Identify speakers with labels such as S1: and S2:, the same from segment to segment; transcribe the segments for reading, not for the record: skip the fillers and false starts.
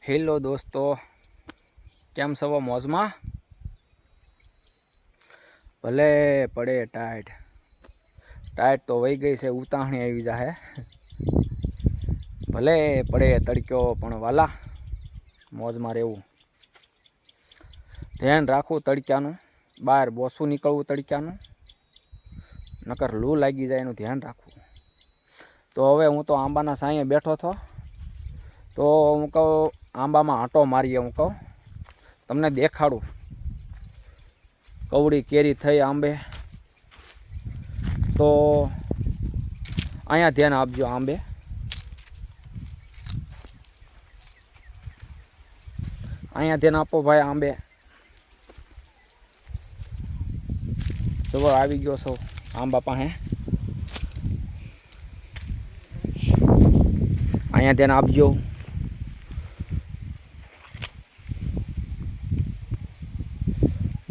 S1: Hello દોસ્તો, કેમ છો મોજમાં? ભલે પડે ટાઈટ ટાઈટ તો વહી ગઈ છે, ઉતાવળી આવી જાહે. ભલે પડે તડક્યો પણ વાલા મોજમાં રહેવું. ધ્યાન રાખવું તડક્યાનું, બહાર બોસું નીકળવું તડક્યાનું, નકર લૂ લાગી જાય એનું ધ્યાન રાખવું. તો હવે હું તો આંબાના સાંયે બેઠો હતો, તો હું કહું આંબામાં આંટો મારીએ. હું કહું તમને દેખાડું કવડી કેરી થઈ આંબે. તો અહીંયા ધ્યાન આપજો. આંબે અહીંયા ધ્યાન આપો ભાઈ. આંબે ચલો આવી ગયો છો આંબા પાસે. અહીંયા ધ્યાન આપજો.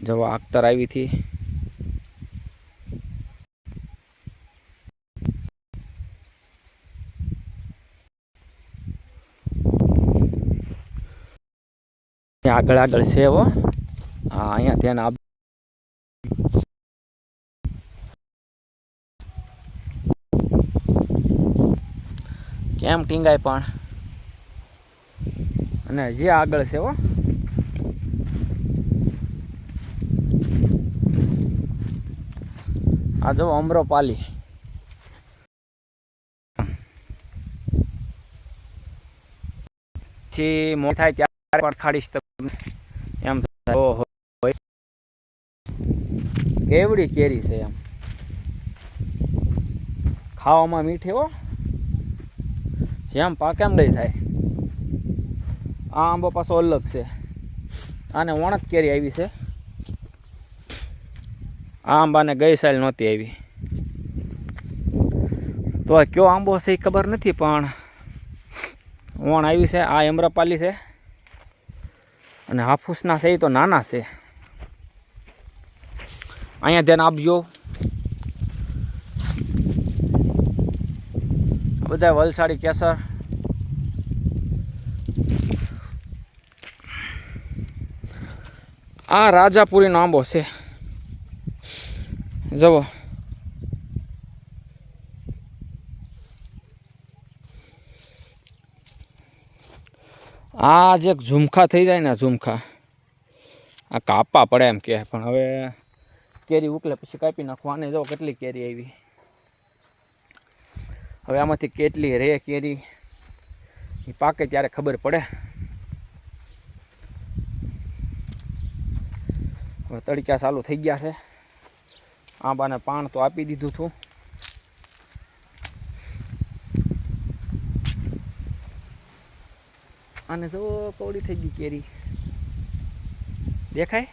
S1: જવા અખ્તર આવી હતી. આગળ આગળ છે હો. હા, અહીંયા ધ્યાન આપ. કેમ ટીંગાય પણ, અને હજી આગળ છે હો. આ જો અમરોપાલી. પછી મોટા થાય ત્યારે પણ ખાડીશ તમને એમ. ઓહો, કેવડી કેરી છે એમ, ખાવામાં મીઠી હો. જેમ પાકે એમ લઈ થાય. આ આંબો પાછો અલગ છે. આને વણત કેરી આવી છે. આ આંબાને ગઈ સાલ નહોતી આવી. તો આ કયો આંબો છે એ ખબર નથી, પણ વણ આવી છે. આ અમરાપાલી છે, અને હાફૂસના છે એ તો નાના છે. અહીંયા ધ્યાન આપજો. બધા વલસાડી કેસર. આ રાજાપુરીનો આંબો છે. જુઓ, આ જે ઝુમખા થઈ જાય ને, ઝુમખા આ કાપા પડે એમ કે, પણ હવે કેરી ઉકલે પછી કાપી નાખવાની. જો કેટલી કેરી આવી. હવે આમાંથી કેટલી રે કેરી એ પાકે ત્યારે ખબર પડે. હવે તડક્યા ચાલુ થઈ ગયા છે. આંબાને પાણ તો આપી દીધું હતું. અને જો કવડી થઈ ગઈ કેરી, દેખાય.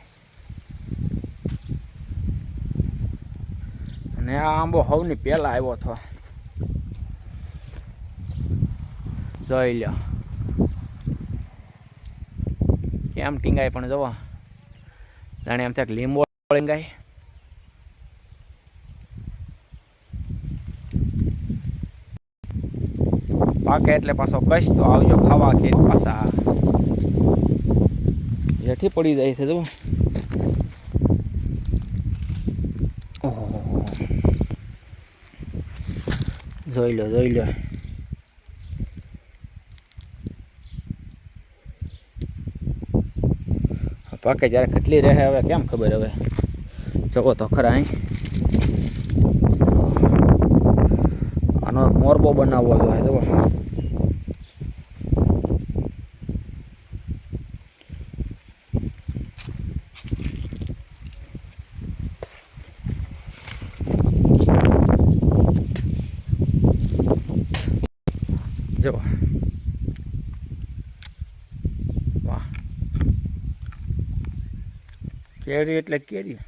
S1: અને આ આંબો સૌની પહેલા આવ્યો હતો. જોઈ લો કેમ ટીંગાય પણ. જવા જાણે એમ થાય લીંબો ટીંગાય. પાકે એટલે પાછો કશ તો આવજો ખાવા. કે પાછા હેઠી પડી જાય છે. જો જોઈ લો, જોઈ લો. પાકે જ્યારે કેટલી રહે હવે કેમ ખબર. હવે જવો તો ખરા. અહીં આનો મોરબો બનાવવો જોઈએ. જવો જવો. વાહ, કેરી એટલે કેરી.